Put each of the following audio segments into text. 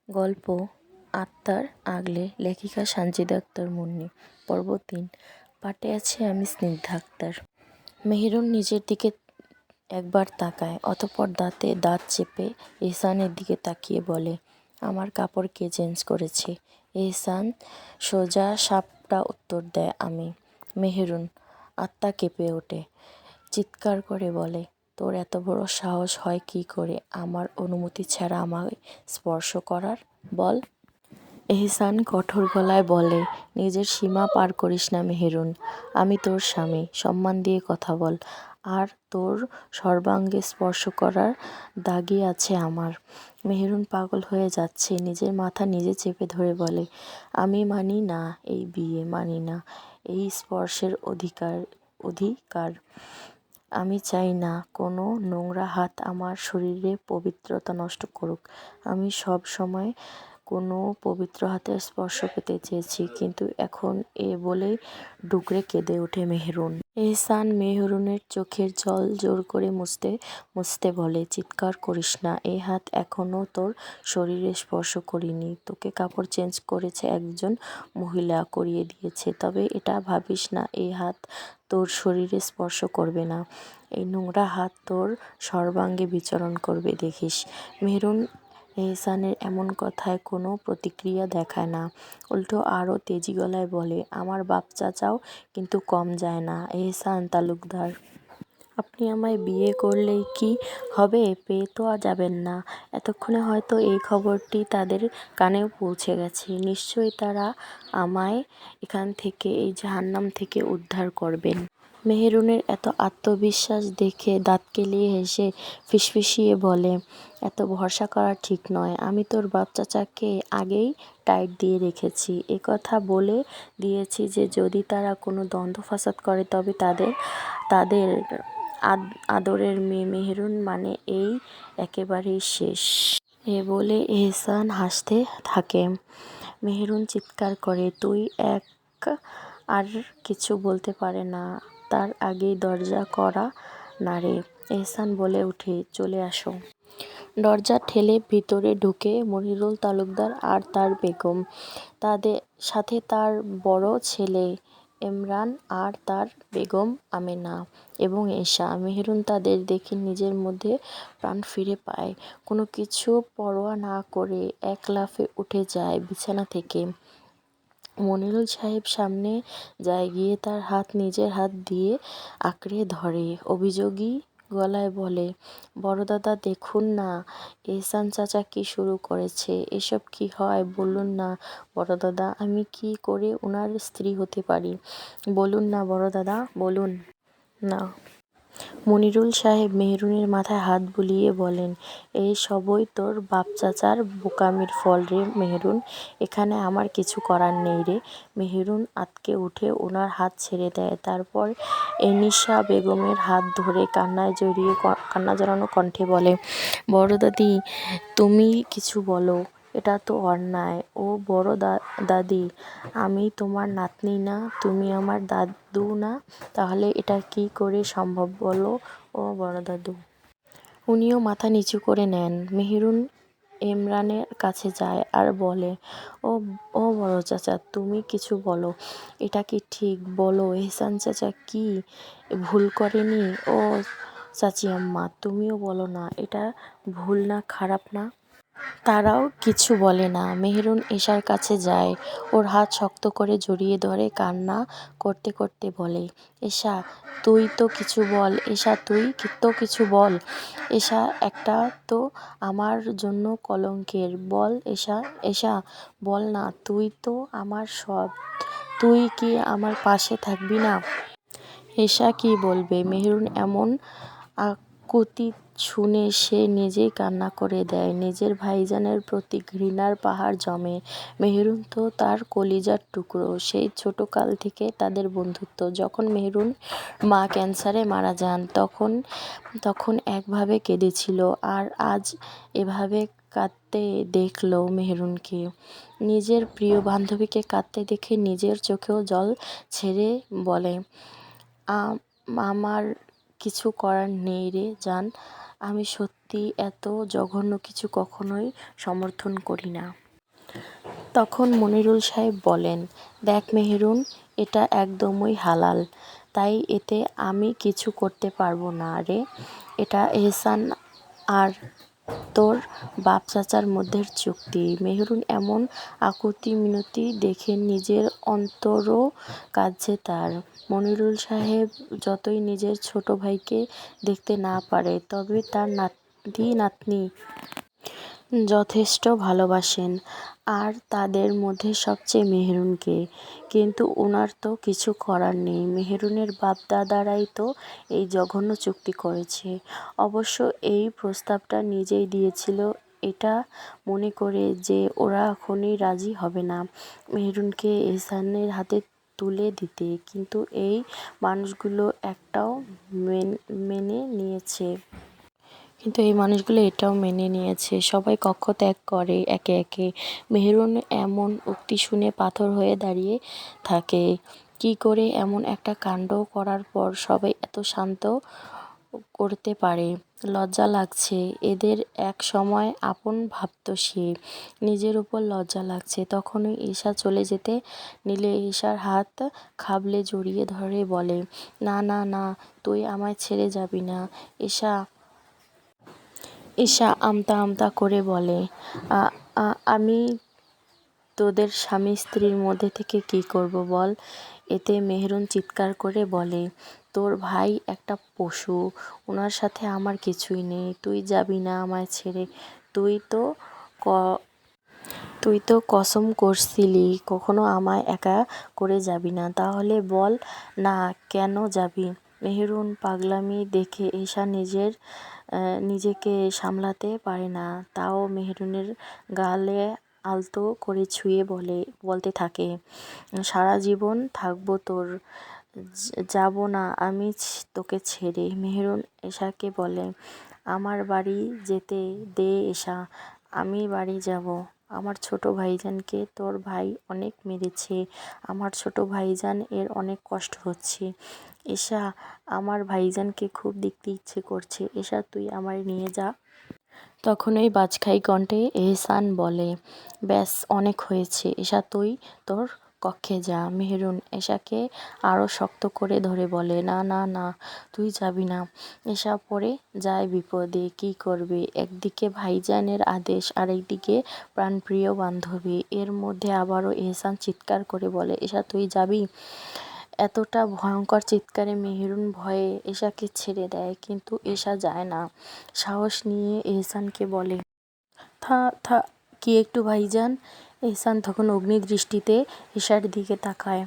গল্প আত্মার আগলে, লেখিকা সানজিদা আক্তার মুন্নি। পর্ব ৩। পাঠে আছে আমি স্নিগ্ধা আক্তার। মেহেরুন নিজের দিকে একবার তাকায়, অতঃপর দাঁতে দাঁত চেপে এহসানের দিকে তাকিয়ে বলে, আমার কাপড় কে চেঞ্জ করেছে? এহসান সোজা সাপটা উত্তর দেয়, আমি। মেহেরুন আত্মা কেঁপে ওঠে, চিৎকার করে বলে, তোর এত বড় সাহস হয় কি করে আমার অনুমতি ছাড়া আমায় স্পর্শ করার? বল। এহসান কঠোর গলায় বলে, নিজের সীমা পার করিস না মেহেরুন। আমি তোর স্বামী, সম্মান দিয়ে কথা বল। আর তোর সর্বাঙ্গে স্পর্শ করার দাগই আছে আমার। মেহেরুন পাগল হয়ে যাচ্ছে, নিজের মাথা নিজে চেপে ধরে বলে, আমি মানি না এই বিয়ে, মানি না এই স্পর্শের অধিকার। আমি চাই না কোনো নোংরা হাত আমার শরীরে পবিত্রতা নষ্ট করুক। আমি সব সময় কোনো পবিত্র হাতের স্পর্শ পেতে চেয়েছি, কিন্তু এখন এ বলেই ডুকরে কেঁদে ওঠে মেহেরুন। এহসান মেহেরুনের চোখের জল জোর করে মুছতে মুছতে বলে, চিৎকার করিস না, এ হাত এখনও তোর শরীরে স্পর্শ করিনি। তোকে কাপড় চেঞ্জ করেছে একজন মহিলা, করিয়ে দিয়েছে, তবে এটা ভাবিস না এই হাত তোর শরীরে স্পর্শ করবে না। এই নোংরা হাত তোর সর্বাঙ্গে বিচরণ করবে, দেখিস। মেহেরুন এহসানের এমন কথায় কোনো প্রতিক্রিয়া দেখায় না, উল্টো আরও তেজি গলায় বলে, আমার বাপ চাচাও কিন্তু কম যায় না। এহসান তালুকদার, আপনি আমায় বিয়ে করলেই কি হবে? পেয়ে তো যাবেন না। এতক্ষণে হয়তো এই খবরটি তাদের কানেও পৌঁছে গেছে। নিশ্চয়ই তারা আমায় এখান থেকে, এই জাহান্নাম থেকে উদ্ধার করবেন। মেহেরুনের এত আত্মবিশ্বাস দেখে দাঁত কেলিয়ে হেসে ফিসফিসিয়ে বলে, এত ভরসা করা ঠিক নয়। আমি তোর বাপ চাচাকে আগেই টাইট দিয়ে রেখেছি। কথা বলে দিয়েছি যে যদি তারা কোনো দ্বন্দ্ব ফাসাদ করে তবে তাদের আদরের মেয়ে মেহেরুন মানে এই একেবারেই শেষ। এ বলে এহসান হাসতে থাকে। মেহেরুন চিৎকার করে, তুই আর কিছু বলতে পারে না, তার আগেই দরজা কড়া নাড়ে। এহসান বলে ওঠে, চলে আসো। দরজা ঠেলে ভিতরে ঢুকে মনিরুল তালুকদার আর তার বেগম, তাদের সাথে তার বড় ছেলে এমরান আর তার বেগম আমেনা এবং এশা। মেহেরুন তাদের দেখে নিজের মধ্যে প্রাণ ফিরে পায়। কোনো কিছু পরোয়া না করে এক লাফে উঠে যায় বিছানা থেকে। মনিরুল সাহেব সামনে যায়, গিয়ে তার হাত নিজের হাত দিয়ে আঁকড়ে ধরে, অভিযোগী গলায় বলে, বড়দাদা দেখুন না এহসান চাচা কি শুরু করেছে। এসব কি হয় বলুন না বড়দাদা, আমি কি করে ওনার স্ত্রী হতে পারি? বলুন না বড়দাদা, বলুন না। মনিরুল সাহেব মেহেরুনের মাথায় হাত বুলিয়ে বলেন, এই সবই তোর বাপ চাচার বোকামির ফল রে মেহেরুন, এখানে আমার কিছু করার নেই রে। মেহেরুন আঁতকে উঠে ওনার হাত ছেড়ে দেয়, তারপর এনিশা বেগমের হাত ধরে কান্না জড়ানো কণ্ঠে বলে, বড়দাদি তুমি কিছু বলো, এটা তো অন্যায়। ও বড় দাদি, আমি তোমার নাতনি না, তুমি আমার দাদু না, তাহলে এটা কি করে সম্ভব বলো ও বড় দাদু। উনিও মাথা নিচু করে নেন। মেহেরুন এমরানের কাছে যায় আর বলে, ও বড় চাচা তুমি কিছু বলো, এটা কি ঠিক? বলো এহসান চাচা কি ভুল করেনি? ও চাচি আম্মা তুমিও বলো না, এটা ভুল না, খারাপ না? তারাও কিছু বলে না। মেহেরুন এশার কাছে যায়, ওর হাত শক্ত করে জড়িয়ে ধরে কান্না করতে করতে বলে, এশা তুই তো কিছু বল, এশা তুই তো কিছু বল, এশা একটা তো আমার জন্য কলঙ্কের, বল এশা, এশা বল না, তুই তো আমার সব, তুই কি আমার পাশে থাকবি না? এশা কি বলবে? মেহেরুন এমন আকুতি শুনে সে নিজেই কান্না করে দেয়। নিজের ভাইজানের প্রতি ঘৃণার পাহাড় জমে। মেহেরুন তো তার কলিজার টুকরো, সেই ছোটকাল থেকে তাদের বন্ধুত্ব। যখন মেহেরুন মা ক্যান্সারে মারা যান তখন একভাবে কেঁদেছিল, আর আজ এভাবে কাঁদতে দেখল মেহেরুনকে। নিজের প্রিয় বান্ধবীকে কাঁদতে দেখে নিজের চোখেও জল ছেড়ে বলে, আমার কিছু করার নেই রে জান, আমি সত্যি সত্যি এত জঘন্য কিছু কখনোই সমর্থন করি না। তখন মনিরুল সাহেব বলেন, দেখ মেহেরুন, এটা একদমই হালাল, তাই এতে আমি কিছু করতে পারবো না রে। এটা এহসান আর তোর বাপ চাচার মধ্যের চুক্তি। মেহেরুন এমন আকুতি মিনতি দেখে নিজের অন্তরও কাঁদছে তার। মনিরুল সাহেব যতই নিজের ছোট ভাইকে দেখতে না পারে, তবে তার নাতি নাতনি যথেষ্ট ভালোবাসেন, আর তাদের মধ্যে সবচেয়ে মেহেরুনকে। কিন্তু ওনার তো কিছু করার নেই, মেহেরুনের বাপ দাদারাই তো এই জঘন্য চুক্তি করেছে। অবশ্য এই প্রস্তাবটা নিজেই দিয়েছিল, এটা মনে করে যে ওরা এখনই রাজি হবে না মেহেরুনকে এহসানের হাতে তুলে দিতে। কিন্তু এই মানুষগুলো একটাও মেনে নিয়েছে। এটাও মেনে নিয়েছে, সবাই কক্ষ ত্যাগ করে একে একে। মেহেরুন এমন উক্তি শুনে পাথর হয়ে দাঁড়িয়ে থাকে। কি করে এমন একটা কাণ্ড করার পর সবাই এত শান্ত করতে পারে? লজ্জা লাগছে, এদের এক সময় আপন ভাবত সে। নিজের উপর লজ্জা লাগছে। তখনই ঈশা চলে যেতে নিলে ঈশার হাত খাবলে জড়িয়ে ধরে বলে, না না না, তুই আমায় ছেড়ে যাবি না। ঈশা আমতা আমতা করে বলে, আমি তোদের স্বামী স্ত্রীর মধ্যে থেকে কি করব বল? এতে মেহেরুন চিৎকার করে বলে, তোর ভাই একটা পশু, ওনার সাথে আমার কিছুই নেই। তুই যাবি না আমায় ছেড়ে। তুই তো কসম করছিলি কখনো আমায় একা করে যাবি না। তাহলে বল না, কেন যাবি? মেহেরুন পাগলামি দেখে ঈশা নিজেকে সামলাতে পারে না। তাও মেহেরুনের গালে আলতো করে ছুঁয়ে বলতে থাকে, সারা জীবন থাকবো তোর, যাব না আমি তোকে ছেড়ে। মেহেরুন ঈশাকে বলে, আমার বাড়ি যেতে দে ঈশা, আমি বাড়ি যাব। আমার ছোট ভাইজানকে তোর ভাই অনেক মেরেছে, আমার ছোট ভাইজান এর অনেক কষ্ট হচ্ছে। ঈশা, আমার ভাইজানকে খুব দেখতে ইচ্ছে করছে, ঈশা তুই আমায় নিয়ে যা। তখনই বাজখাই কণ্ঠে এহসান বলে, ব্যাস অনেক হয়েছে, ঈশা তুই তোর কক্ষে যা। মেহেরুন ঈশাকে আরও শক্ত করে ধরে বলে, না না না, তুই যাবি না। ঈশা পড়ে যায় বিপদে। কি করবে? একদিকে ভাইজানের আদেশ, আরেকদিকে প্রাণপ্রিয় বান্ধবী। এর মধ্যে আবারও এহসান চিৎকার করে বলে, ঈশা তুই যাবি? এতটা ভয়ঙ্কর চিৎকারে মেহেরুন ভয়ে ঈশাকে ছেড়ে দেয়, কিন্তু ঈশা যায় না। সাহস নিয়ে এহসানকে বলে, থা কি একটু ভাইজান। এহসান তখন অগ্নিদৃষ্টিতে ঈশার দিকে তাকায়।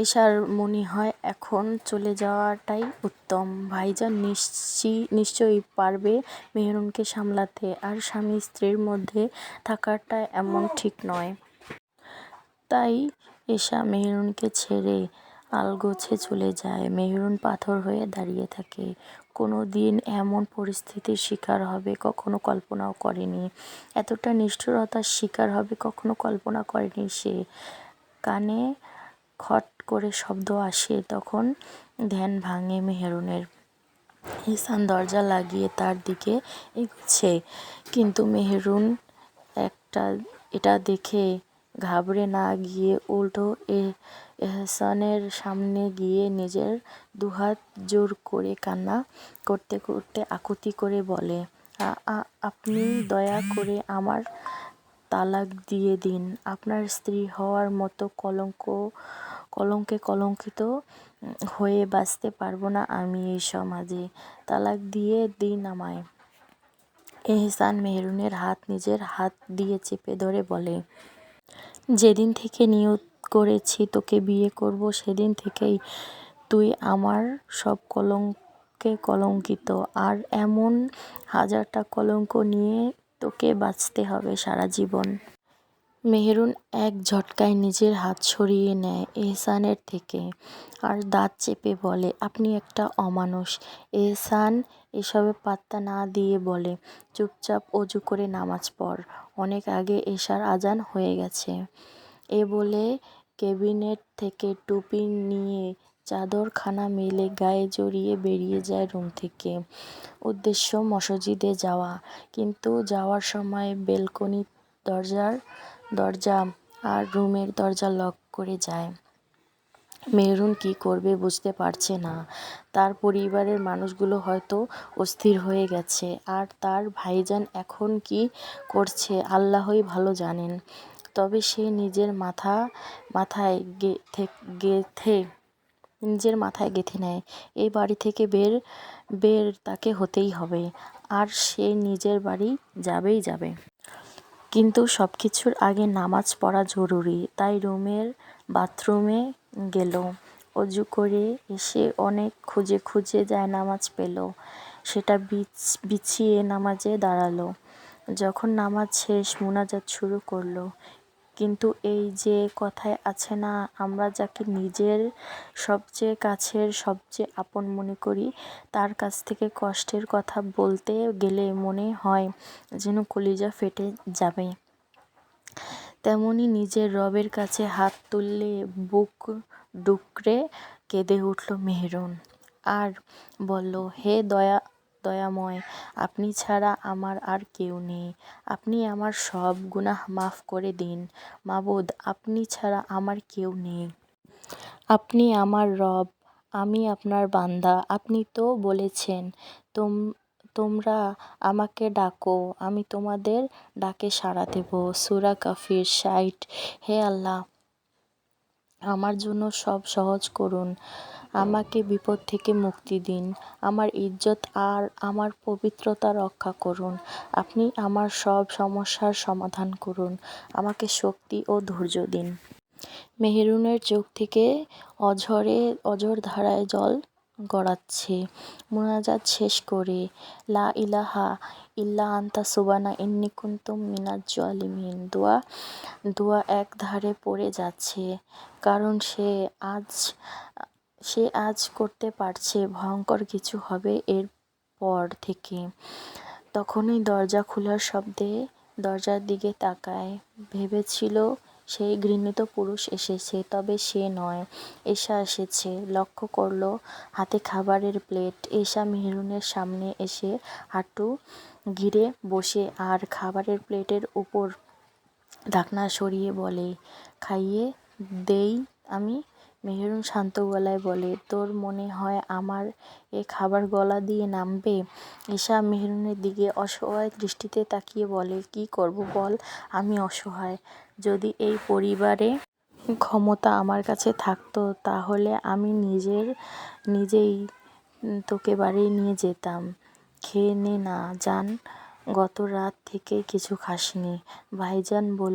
ঈশার মনে হয় এখন চলে যাওয়াটাই উত্তম। ভাইজান নিশ্চয়ই পারবে মেহেরুনকে সামলাতে, আর স্বামী স্ত্রীর মধ্যে থাকাটা এমন ঠিক নয়। তাই ঈশা মেহেরুনকে ছেড়ে আলগোছে চলে যায়। মেহেরুন পাথর হয়ে দাঁড়িয়ে থাকে। কোনো দিন এমন পরিস্থিতির শিকার হবে কখনো কল্পনাও করেনি, এতটা নিষ্ঠুরতার শিকার হবে কখনো কল্পনা করেনি সে। কানে খট করে শব্দ আসে, তখন ধ্যান ভাঙে মেহেরুনের। এহসান দরজা লাগিয়ে তার দিকে এগোচ্ছে, কিন্তু মেহেরুন এটা দেখে ঘাবড়ে না গিয়ে উল্টো এহসানের সামনে গিয়ে নিজের দুহাত জোর করে কান্না করতে করতে আকুতি করে বলে, আপনি দয়া করে আমার তালাক দিয়ে দিন। আপনার স্ত্রী হওয়ার মতো কলঙ্কে কলঙ্কিত হয়ে বাঁচতে পারবো না আমি এই সমাজে। তালাক দিয়ে দিন আমায়। এহসান মেহেরুনের হাত নিজের হাত দিয়ে চেপে ধরে বলে, যেদিন থেকে নিয়ত করেছি তোকে বিয়ে করব, সেদিন থেকেই তুই আমার সব কলঙ্কে কলঙ্কিত, আর এমন হাজারটা কলঙ্ক নিয়ে তোকে বাঁচতে হবে সারা জীবন। মেহেরুন এক ঝটকায় নিজের হাত সরিয়ে নেয় এহসানের থেকে, আর দাঁত চেপে বলে, আপনি একটা অমানুষ। এহসান এসবে পাত্তা না দিয়ে বলে, চুপচাপ অজু করে নামাজ পড়, অনেক আগে এশার আজান হয়ে গেছে। এ বলে ক্যাবিনেট থেকে টুপি নিয়ে চাদর খানা মেলে গায়ে জড়িয়ে বেরিয়ে যায় রুম থেকে। উদ্দেশ্য মসজিদে যাওয়া, কিন্তু যাওয়ার সময় বেলকনির দরজা আর রুমের দরজা লক করে যায়। মেহরুন কি করবে বুঝতে পারছে না। তার পরিবারের মানুষগুলো হয়তো অস্থির হয়ে গেছে, আর তার ভাইজান এখন কি করছে আল্লাহই ভালো জানেন। তবে সে নিজের মাথায় গেঁথে নেয়, এই বাড়ি থেকে বের তাকে হতেই হবে, আর সে নিজের বাড়ি যাবেই যাবে। কিন্তু সবকিছুর আগে নামাজ পড়া জরুরি। তাই রুমের বাথরুমে গেল। অজু করে এসে অনেক খুঁজে জায়নামাজ পেল। সেটা বিছিয়ে নামাজে দাঁড়ালো। যখন নামাজ শেষ, মুনাজাত শুরু করলো। কিন্তু এই যে কথায় আছে না, আমরা যাকে নিজের সবচেয়ে কাছের, সবচেয়ে আপন মনে করি, তার কাছ থেকে কষ্টের কথা বলতে গেলে মনে হয় যেন কলিজা ফেটে যাবে। তেমনি নিজের রবের কাছে হাত তুললে বুক ডুকরে কেঁদে উঠল মেহরুন, আর বলল, হে দয়াময়, আপনি ছাড়া আমার আর কেউ নেই। আপনি আমার সব গুনাহ মাফ করে দিন। মাবুদ, আপনি ছাড়া আমার কেউ নেই। আপনি আমার রব, আমি আপনার বান্দা। আপনি তো বলেছেন, তোমরা আমাকে ডাকো, আমি তোমাদের ডাকে সাড়া দেব। সূরা কাফির ৬০। হে আল্লাহ, আমার জন্য সব সহজ করুন। আমাকে বিপদ থেকে মুক্তি দিন। আমার ইজ্জত আর আমার পবিত্রতা রক্ষা করুন। আপনি আমার সব সমস্যার সমাধান করুন। আমাকে শক্তি ও ধৈর্য দিন। মেহরুনের চোখ থেকে অঝোর ধারায় জল গড়াচ্ছে। মুনাজাত শেষ করে লা ইলাহা ইল্লা আনতা সুবহানাকা ইন্নী কুনতু মিনাজ জালিমিন দোয়া এক ধারে পড়ে যাচ্ছে, কারণ সে আজ করতে পারছে ভয়ঙ্কর কিছু হবে এর পর থেকে। তখনই দরজা খোলার শব্দে দরজার দিকে তাকায়। ভেবেছিল সেই ঘৃণিত পুরুষ এসেছে, তবে সে নয়। এশা এসেছে। লক্ষ্য করল হাতে খাবারের প্লেট। এশা মেহরুনের সামনে এসে হাঁটু গেড়ে বসে আর খাবারের প্লেটের উপর ঢাকনা সরিয়ে বলে, খাইয়ে দেই আমি? মেহরুন শান্ত গলায় বলে, তোর মনে হয় আমার এ খাবার গলা দিয়ে নামবে? এশা মেহরুনের দিকে অসহায় দৃষ্টিতে তাকিয়ে বলে, কি করব বল? আমি অসহায়। যদি এই পরিবারে ক্ষমতা আমার কাছে থাকতো, তাহলে আমি নিজেই তোকে বাড়ি নিয়ে যেতাম। খেয়ে নে না জান, গত রাত থেকে কিছু খাসনি। ভাইজান বলল,